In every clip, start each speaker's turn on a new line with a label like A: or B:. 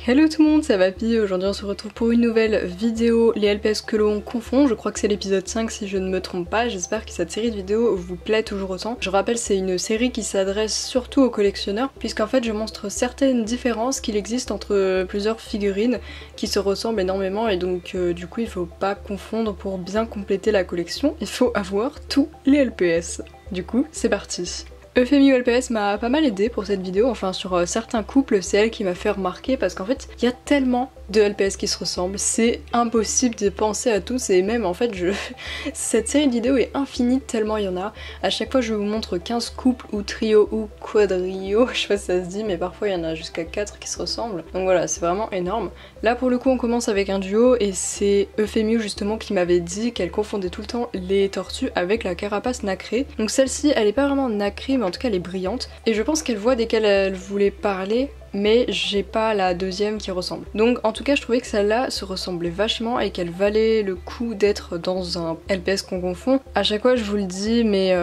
A: Hello tout le monde, c'est Vapi. Aujourd'hui on se retrouve pour une nouvelle vidéo, les LPS que l'on confond. Je crois que c'est l'épisode 5 si je ne me trompe pas. J'espère que cette série de vidéos vous plaît toujours autant. Je rappelle, c'est une série qui s'adresse surtout aux collectionneurs, puisqu'en fait je montre certaines différences qu'il existe entre plusieurs figurines qui se ressemblent énormément, et donc du coup il faut pas confondre. Pour bien compléter la collection, il faut avoir tous les LPS. Du coup, c'est parti. Euphémie LPS m'a pas mal aidé pour cette vidéo, enfin sur certains couples c'est elle qui m'a fait remarquer, parce qu'en fait il y a tellement de LPS qui se ressemblent, c'est impossible de penser à tous, et même en fait cette série de vidéos est infinie tellement il y en a. À chaque fois je vous montre 15 couples ou trios ou quadrios, je sais pas si ça se dit, mais parfois il y en a jusqu'à 4 qui se ressemblent, donc voilà, c'est vraiment énorme. Là pour le coup on commence avec un duo, et c'est Euphémie justement qui m'avait dit qu'elle confondait tout le temps les tortues avec la carapace nacrée. Donc celle-ci elle est pas vraiment nacrée, mais en tout cas elle est brillante, et je pense qu'elle voit desquelles elle voulait parler, mais j'ai pas la deuxième qui ressemble. Donc en tout cas je trouvais que celle-là se ressemblait vachement et qu'elle valait le coup d'être dans un LPS qu'on confond. À chaque fois je vous le dis, mais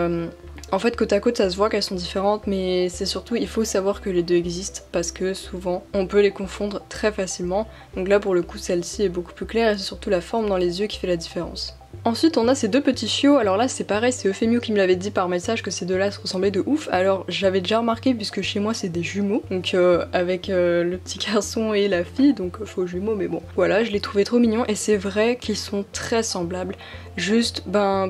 A: en fait côte à côte ça se voit qu'elles sont différentes, mais c'est surtout il faut savoir que les deux existent, parce que souvent on peut les confondre très facilement. Donc là pour le coup celle-ci est beaucoup plus claire, et c'est surtout la forme dans les yeux qui fait la différence. Ensuite on a ces deux petits chiots. Alors là c'est pareil, c'est Euphémie qui me l'avait dit par message que ces deux-là se ressemblaient de ouf. Alors j'avais déjà remarqué puisque chez moi c'est des jumeaux, donc avec le petit garçon et la fille, donc faux jumeaux, mais bon. Voilà, je les trouvais trop mignons, et c'est vrai qu'ils sont très semblables. Juste,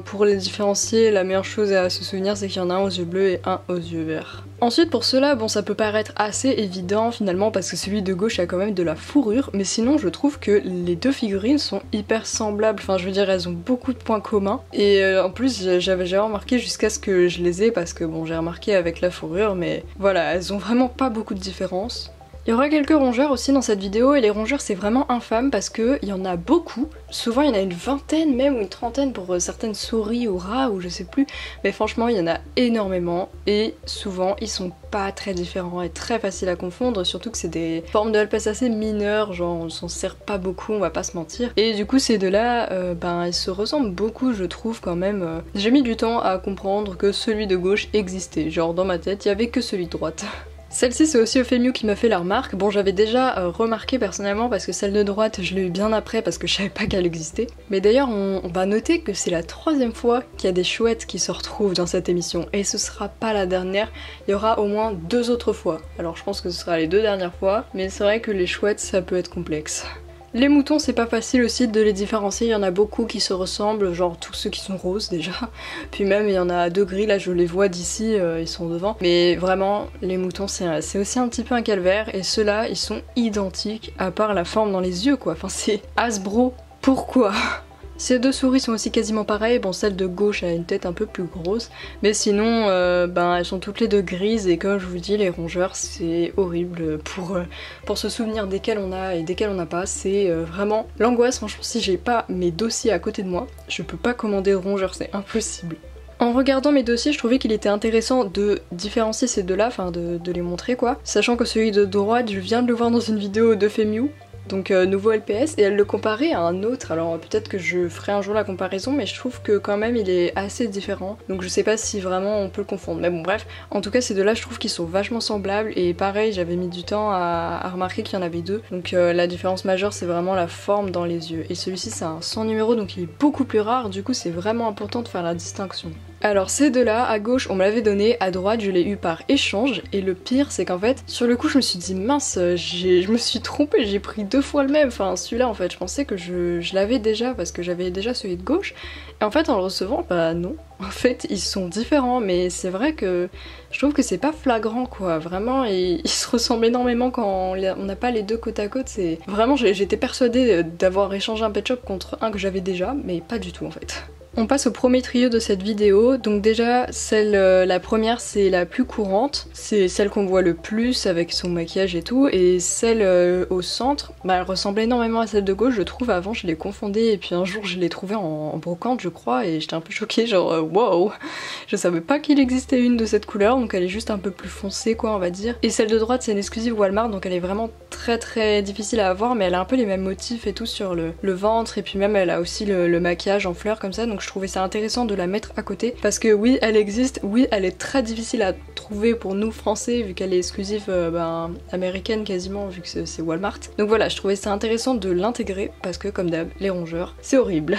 A: pour les différencier, la meilleure chose à se souvenir c'est qu'il y en a un aux yeux bleus et un aux yeux verts. Ensuite pour ceux-là, bon ça peut paraître assez évident finalement parce que celui de gauche a quand même de la fourrure, mais sinon je trouve que les deux figurines sont hyper semblables, enfin je veux dire elles ont beaucoup de points communs, et en plus j'avais jamais remarqué jusqu'à ce que je les ai, parce que bon j'ai remarqué avec la fourrure, mais voilà, elles ont vraiment pas beaucoup de différence. Il y aura quelques rongeurs aussi dans cette vidéo, et les rongeurs c'est vraiment infâme parce que il y en a beaucoup. Souvent il y en a une vingtaine même, ou une trentaine pour certaines souris ou rats ou je sais plus, mais franchement il y en a énormément, et souvent ils sont pas très différents et très faciles à confondre, surtout que c'est des formes de LPS assez mineures, genre on s'en sert pas beaucoup, on va pas se mentir. Et du coup ces deux-là, ils se ressemblent beaucoup je trouve quand même. J'ai mis du temps à comprendre que celui de gauche existait, genre dans ma tête il y avait que celui de droite. Celle-ci c'est aussi Euphémie qui m'a fait la remarque. Bon j'avais déjà remarqué personnellement, parce que celle de droite je l'ai eu bien après parce que je savais pas qu'elle existait. Mais d'ailleurs on va noter que c'est la troisième fois qu'il y a des chouettes qui se retrouvent dans cette émission, et ce sera pas la dernière, il y aura au moins 2 autres fois. Alors je pense que ce sera les 2 dernières fois, mais c'est vrai que les chouettes ça peut être complexe. Les moutons c'est pas facile aussi de les différencier, il y en a beaucoup qui se ressemblent, genre tous ceux qui sont roses déjà, puis même il y en a 2 gris, là je les vois d'ici, ils sont devant, mais vraiment les moutons c'est aussi un petit peu un calvaire, et ceux-là ils sont identiques à part la forme dans les yeux quoi, enfin c'est Hasbro, pourquoi? Ces deux souris sont aussi quasiment pareilles, bon celle de gauche a une tête un peu plus grosse, mais sinon elles sont toutes les deux grises, et comme je vous dis les rongeurs c'est horrible pour se souvenir desquels on a et desquels on n'a pas, c'est vraiment l'angoisse. Franchement si j'ai pas mes dossiers à côté de moi, je peux pas commander de rongeurs, c'est impossible. En regardant mes dossiers, je trouvais qu'il était intéressant de différencier ces deux-là, enfin de les montrer quoi, sachant que celui de droite je viens de le voir dans une vidéo d'Euphémie, donc nouveau LPS, et elle le comparait à un autre. Alors peut-être que je ferai un jour la comparaison, mais je trouve que quand même il est assez différent, donc je sais pas si vraiment on peut le confondre, mais bon bref, en tout cas ces deux-là je trouve qu'ils sont vachement semblables, et pareil j'avais mis du temps à remarquer qu'il y en avait 2, donc la différence majeure c'est vraiment la forme dans les yeux, et celui-ci c'est un sans numéro donc il est beaucoup plus rare, du coup c'est vraiment important de faire la distinction. Alors ces deux-là, à gauche on me l'avait donné, à droite je l'ai eu par échange, et le pire c'est qu'en fait sur le coup je me suis dit mince, je me suis trompée, j'ai pris 2 fois le même, enfin celui-là en fait je pensais que je l'avais déjà parce que j'avais déjà celui de gauche, et en fait en le recevant bah non, en fait ils sont différents, mais c'est vrai que je trouve que c'est pas flagrant quoi, vraiment ils se ressemblent énormément quand on n'a pas les deux côte à côte, c'est vraiment j'étais persuadée d'avoir échangé un pet shop contre un que j'avais déjà, mais pas du tout en fait. On passe au premier trio de cette vidéo, donc déjà la première c'est la plus courante, c'est celle qu'on voit le plus avec son maquillage et tout, et celle au centre, elle ressemble énormément à celle de gauche je trouve. Avant je les confondais, et puis un jour je l'ai trouvée en brocante je crois, et j'étais un peu choquée, genre wow, je savais pas qu'il existait une de cette couleur, donc elle est juste un peu plus foncée quoi on va dire. Et celle de droite c'est une exclusive Walmart, donc elle est vraiment très difficile à avoir, mais elle a un peu les mêmes motifs et tout sur le ventre, et puis même elle a aussi le maquillage en fleurs comme ça, donc je trouvais ça intéressant de la mettre à côté parce que oui elle existe, oui elle est très difficile à trouver pour nous français vu qu'elle est exclusive américaine quasiment vu que c'est Walmart. Donc voilà, je trouvais ça intéressant de l'intégrer parce que comme d'hab les rongeurs c'est horrible.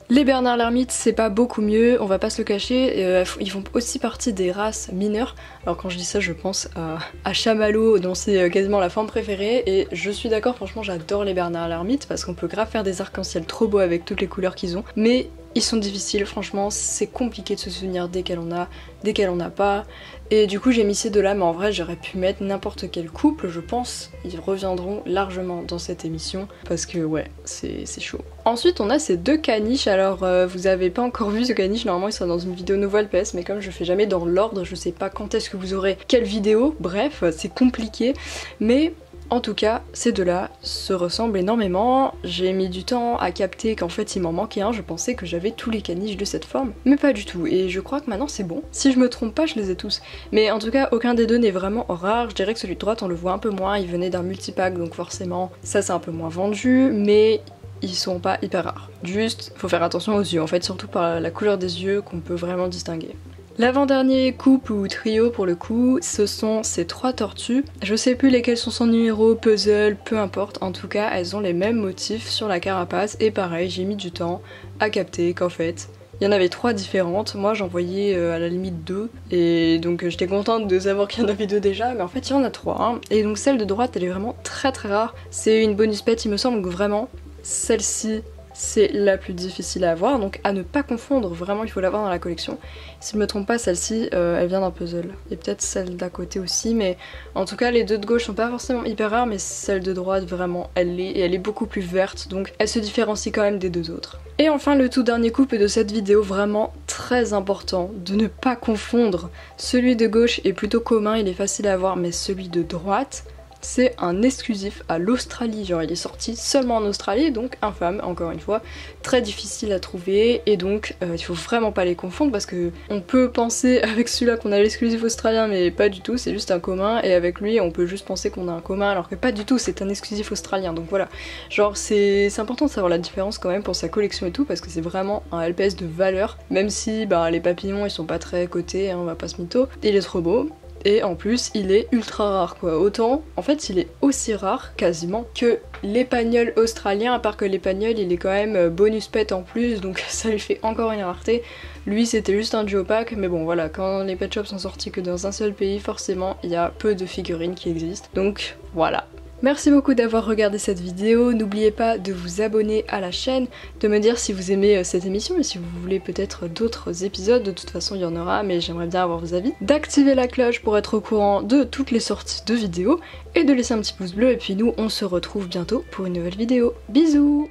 A: Les Bernard l'ermite c'est pas beaucoup mieux, on va pas se le cacher, ils font aussi partie des races mineures. Alors quand je dis ça je pense à Chamallow dont c'est quasiment la forme préférée et je suis d'accord, franchement j'adore les Bernard l'ermite parce qu'on peut grave faire des arcs-en-ciel trop beaux avec toutes les couleurs qu'ils ont, mais ils sont difficiles, franchement c'est compliqué de se souvenir desquels on a, desquels on n'a pas. Et du coup j'ai mis ces deux là, mais en vrai j'aurais pu mettre n'importe quel couple, je pense. Ils reviendront largement dans cette émission parce que ouais, c'est chaud. Ensuite on a ces deux caniches, alors vous avez pas encore vu ce caniche, normalement il sera dans une vidéo nouveau LPS, mais comme je fais jamais dans l'ordre, je sais pas quand est-ce que vous aurez quelle vidéo, bref c'est compliqué, mais en tout cas, ces deux-là se ressemblent énormément. J'ai mis du temps à capter qu'en fait il m'en manquait un, je pensais que j'avais tous les caniches de cette forme, mais pas du tout, et je crois que maintenant c'est bon. Si je me trompe pas, je les ai tous. Mais en tout cas, aucun des deux n'est vraiment rare, je dirais que celui de droite on le voit un peu moins, il venait d'un multipack, donc forcément ça c'est un peu moins vendu, mais ils sont pas hyper rares. Juste, faut faire attention aux yeux, en fait, surtout par la couleur des yeux qu'on peut vraiment distinguer. L'avant-dernier couple ou trio pour le coup, ce sont ces trois tortues. Je sais plus lesquelles sont sans numéro, puzzle, peu importe, en tout cas elles ont les mêmes motifs sur la carapace et pareil j'ai mis du temps à capter qu'en fait il y en avait trois différentes, moi j'en voyais à la limite deux et donc j'étais contente de savoir qu'il y en avait deux déjà, mais en fait il y en a trois hein. Et donc celle de droite elle est vraiment très rare, c'est une bonus pet il me semble, donc vraiment celle-ci c'est la plus difficile à avoir, donc à ne pas confondre, vraiment il faut l'avoir dans la collection. Si je me trompe pas, celle-ci elle vient d'un puzzle, et peut-être celle d'à côté aussi, mais en tout cas les deux de gauche sont pas forcément hyper rares, mais celle de droite vraiment elle l'est, et elle est beaucoup plus verte, donc elle se différencie quand même des deux autres. Et enfin le tout dernier couple de cette vidéo, vraiment très important de ne pas confondre. Celui de gauche est plutôt commun, il est facile à avoir, mais celui de droite, c'est un exclusif à l'Australie, genre il est sorti seulement en Australie, donc infâme, encore une fois, très difficile à trouver, et donc il faut vraiment pas les confondre parce que on peut penser avec celui-là qu'on a l'exclusif australien, mais pas du tout, c'est juste un commun, et avec lui on peut juste penser qu'on a un commun alors que pas du tout, c'est un exclusif australien, donc voilà. Genre c'est important de savoir la différence quand même pour sa collection et tout, parce que c'est vraiment un LPS de valeur, même si bah, les papillons ils sont pas très cotés, hein, on va pas se mytho, il est trop beau. Et en plus il est ultra rare quoi, autant en fait il est aussi rare quasiment que l'épagnol australien, à part que l'épagnol il est quand même bonus pet en plus, donc ça lui fait encore une rareté. Lui c'était juste un duo pack, mais bon voilà, quand les pet shops sont sortis que dans un seul pays, forcément il y a peu de figurines qui existent, donc voilà. Merci beaucoup d'avoir regardé cette vidéo, n'oubliez pas de vous abonner à la chaîne, de me dire si vous aimez cette émission et si vous voulez peut-être d'autres épisodes, de toute façon il y en aura mais j'aimerais bien avoir vos avis, d'activer la cloche pour être au courant de toutes les sorties de vidéos et de laisser un petit pouce bleu et puis nous on se retrouve bientôt pour une nouvelle vidéo. Bisous!